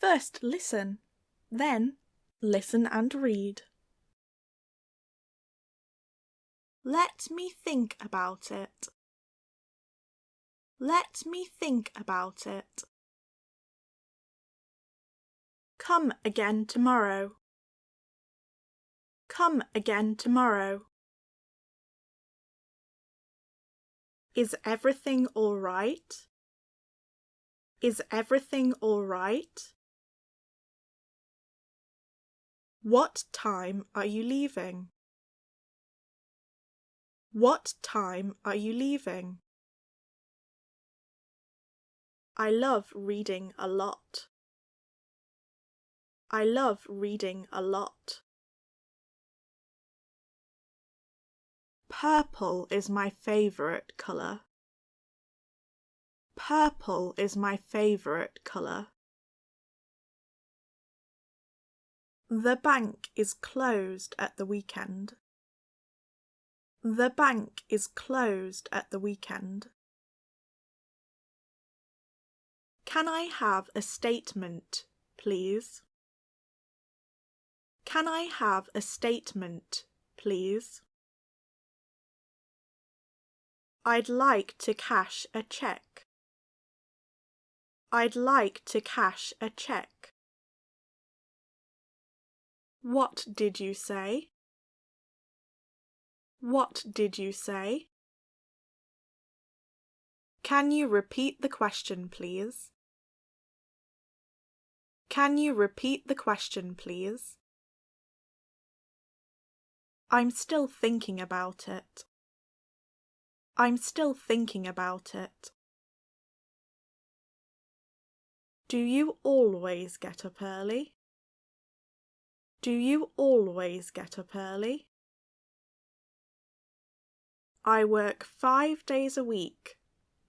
First listen, then listen and read. Let me think about it. Let me think about it. Come again tomorrow. Come again tomorrow. Is everything all right? Is everything all right? What time are you leaving? What time are you leaving? I love reading a lot. I love reading a lot. Purple is my favourite colour. Purple is my favourite colour. The bank is closed at the weekend. The bank is closed at the weekend. Can I have a statement, please? Can I have a statement, please? I'd like to cash a cheque. I'd like to cash a cheque. What did you say? What did you say? Can you repeat the question, please? Can you repeat the question, please? I'm still thinking about it. I'm still thinking about it. Do you always get up early? Do you always get up early? I work 5 days a week,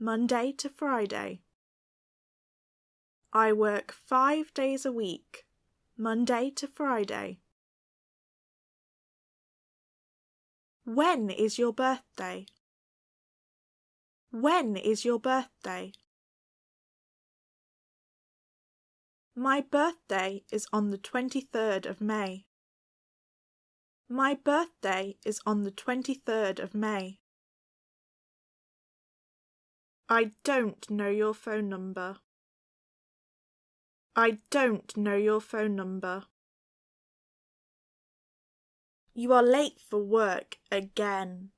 Monday to Friday. I work 5 days a week, Monday to Friday. When is your birthday? When is your birthday? My birthday is on the 23rd of May. My birthday is on the 23rd of May. I don't know your phone number. I don't know your phone number. You are late for work again.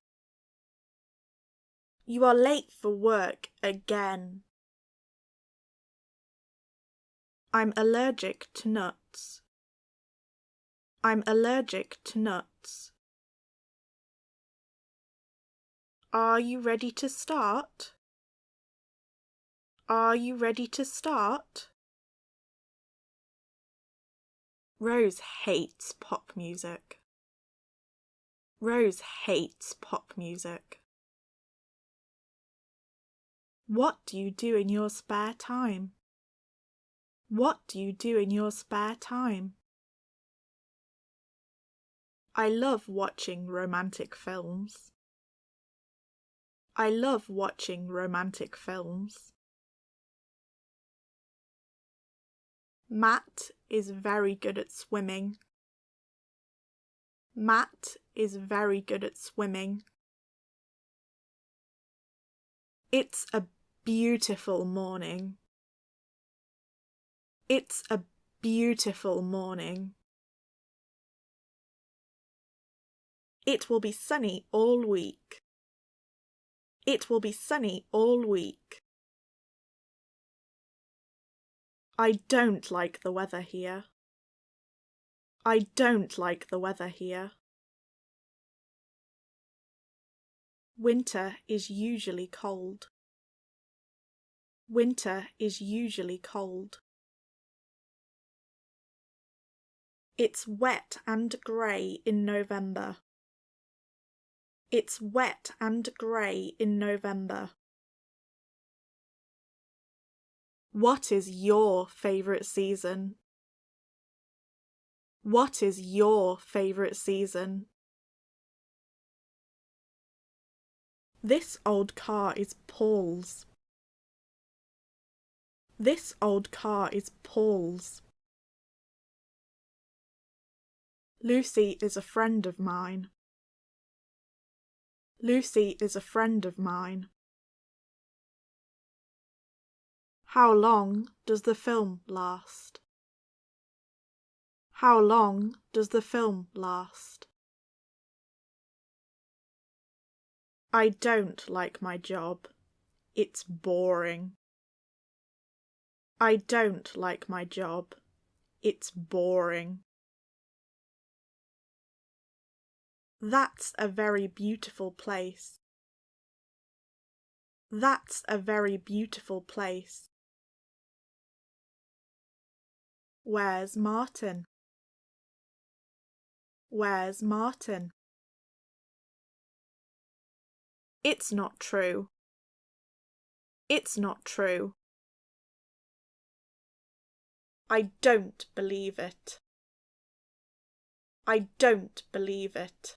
You are late for work again. I'm allergic to nuts. I'm allergic to nuts. Are you ready to start? Are you ready to start? Rose hates pop music. Rose hates pop music. What do you do in your spare time? What do you do in your spare time? I love watching romantic films. I love watching romantic films. Matt is very good at swimming. Matt is very good at swimming. It's a beautiful morning. It's a beautiful morning. It will be sunny all week. It will be sunny all week. I don't like the weather here. I don't like the weather here. Winter is usually cold. Winter is usually cold. It's wet and grey in November. It's wet and grey in November. What is your favourite season? What is your favourite season? This old car is Paul's. This old car is Paul's. Lucy is a friend of mine. Lucy is a friend of mine. How long does the film last? How long does the film last? I don't like my job. It's boring. I don't like my job. It's boring. That's a very beautiful place. That's a very beautiful place. Where's Martin? Where's Martin? It's not true. It's not true. I don't believe it. I don't believe it.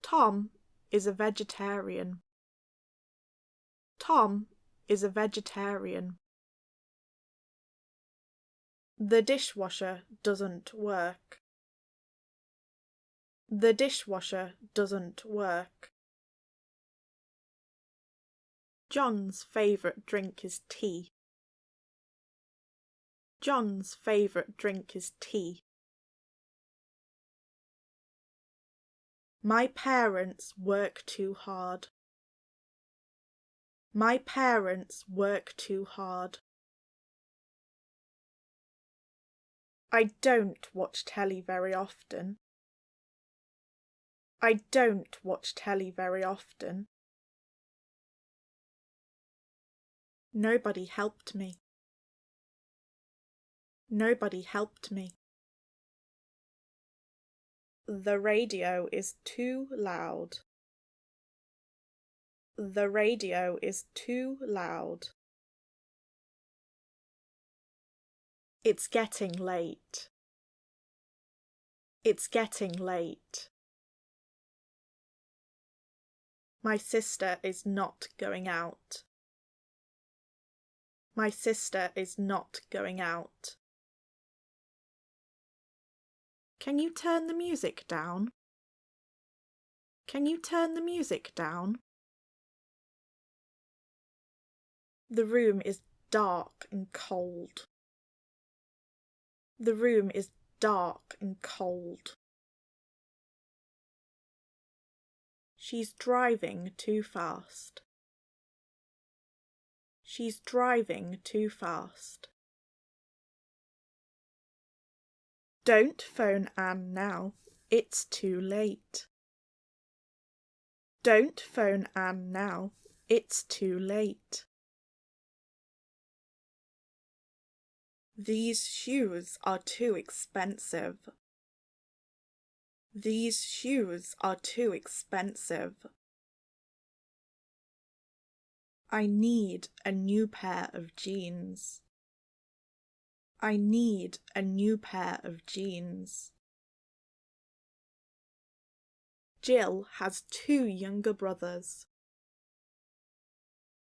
Tom is a vegetarian. Tom is a vegetarian. The dishwasher doesn't work. The dishwasher doesn't work. John's favourite drink is tea. John's favourite drink is tea. My parents work too hard. My parents work too hard. I don't watch telly very often. I don't watch telly very often. Nobody helped me. Nobody helped me. The radio is too loud. The radio is too loud. It's getting late. It's getting late. My sister is not going out. My sister is not going out. Can you turn the music down? Can you turn the music down? The room is dark and cold. The room is dark and cold. She's driving too fast. She's driving too fast. Don't phone Anne now. It's too late. Don't phone Anne now. It's too late. These shoes are too expensive. These shoes are too expensive. I need a new pair of jeans. I need a new pair of jeans. Jill has 2 younger brothers.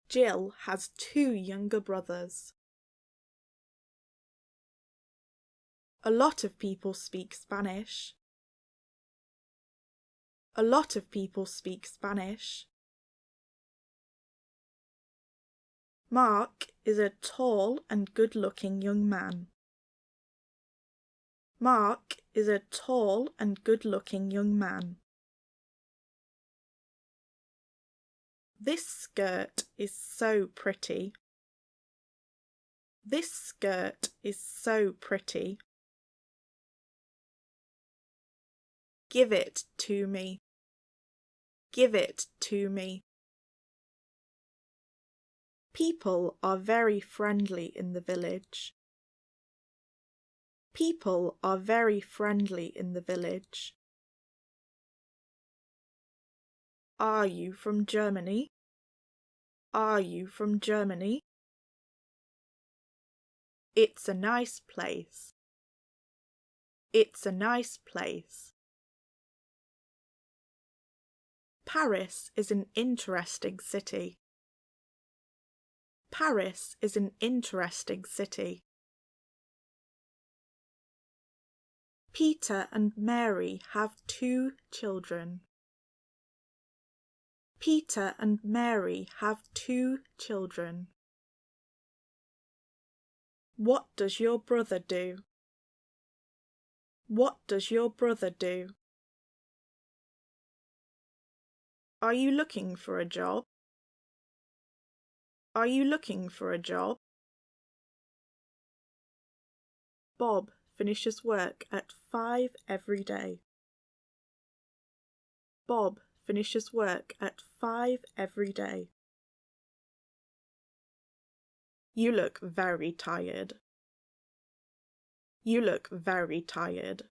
Jill has 2 younger brothers. A lot of people speak Spanish. A lot of people speak Spanish. Mark is a tall and good-looking young man. Mark is a tall and good-looking young man. This skirt is so pretty. This skirt is so pretty. Give it to me. Give it to me. People are very friendly in the village. People are very friendly in the village. Are you from Germany? Are you from Germany? It's a nice place. It's a nice place. Paris is an interesting city. Paris is an interesting city. Peter and Mary have 2 children. Peter and Mary have 2 children. What does your brother do? What does your brother do? Are you looking for a job? Are you looking for a job? Bob finishes work at 5 every day. Bob finishes work at 5 every day. You look very tired. You look very tired.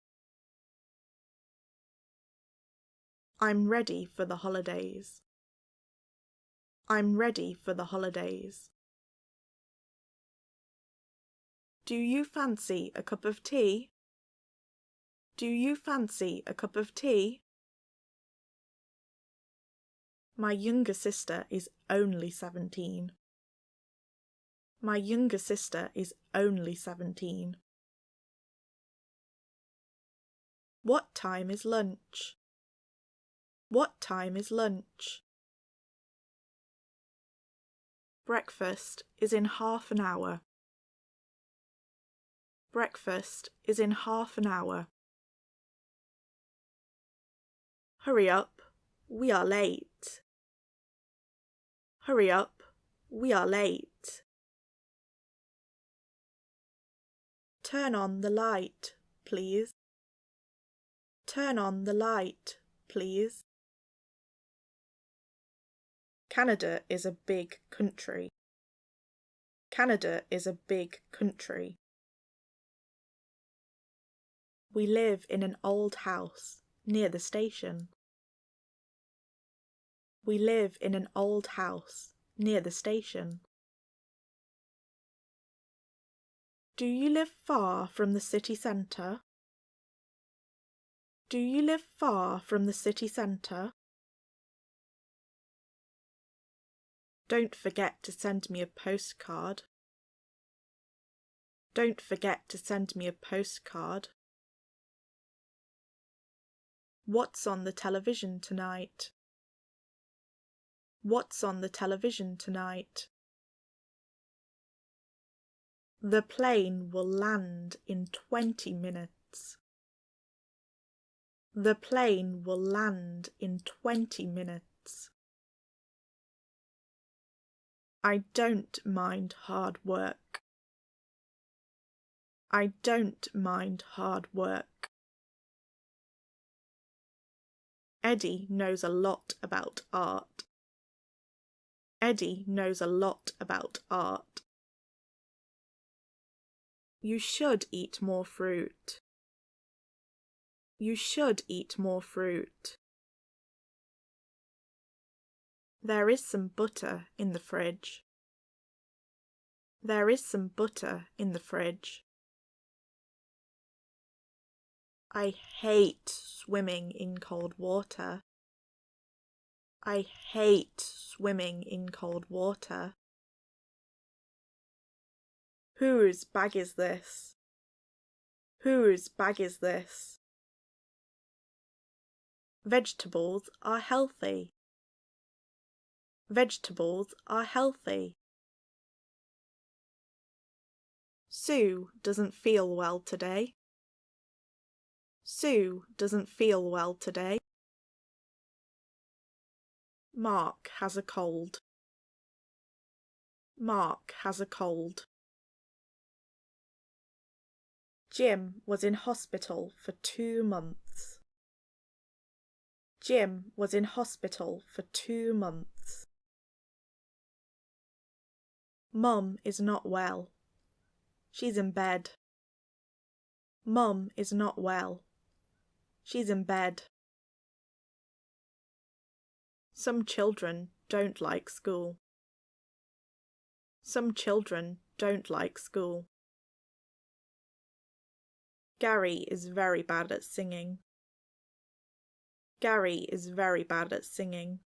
I'm ready for the holidays. I'm ready for the holidays. Do you fancy a cup of tea? Do you fancy a cup of tea? My younger sister is only 17. My younger sister is only 17. What time is lunch? What time is lunch? Breakfast is in half an hour. Breakfast is in half an hour. Hurry up, we are late. Hurry up, we are late. Turn on the light, please. Turn on the light, please. Canada is a big country. Canada is a big country. We live in an old house near the station. We live in an old house near the station. Do you live far from the city centre? Do you live far from the city centre? Don't forget to send me a postcard. Don't forget to send me a postcard. What's on the television tonight? What's on the television tonight? The plane will land in 20 minutes. The plane will land in 20 minutes. I don't mind hard work. I don't mind hard work. Eddie knows a lot about art. Eddie knows a lot about art. You should eat more fruit. You should eat more fruit. There is some butter in the fridge. There is some butter in the fridge. I hate swimming in cold water. I hate swimming in cold water. Whose bag is this? Whose bag is this? Vegetables are healthy. Vegetables are healthy. Sue doesn't feel well today. Sue doesn't feel well today. Mark has a cold. Mark has a cold. Jim was in hospital for 2 months. Jim was in hospital for 2 months. Mum is not well. She's in bed. Mum is not well. She's in bed. Some children don't like school. Some children don't like school. Gary is very bad at singing. Gary is very bad at singing.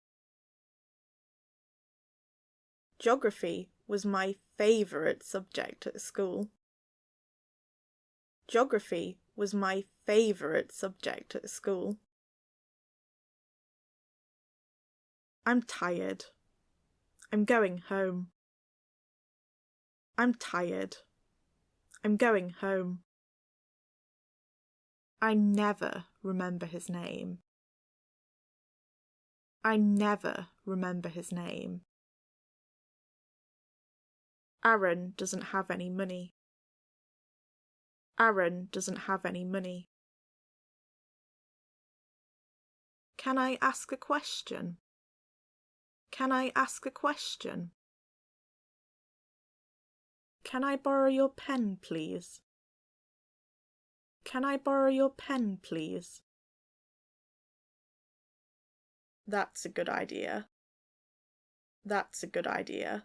Geography was my favourite subject at school. Geography was my favourite subject at school. I'm tired. I'm going home. I'm tired. I'm going home. I never remember his name. I never remember his name. Aaron doesn't have any money. Aaron doesn't have any money. Can I ask a question? Can I ask a question? Can I borrow your pen, please? Can I borrow your pen, please? That's a good idea. That's a good idea.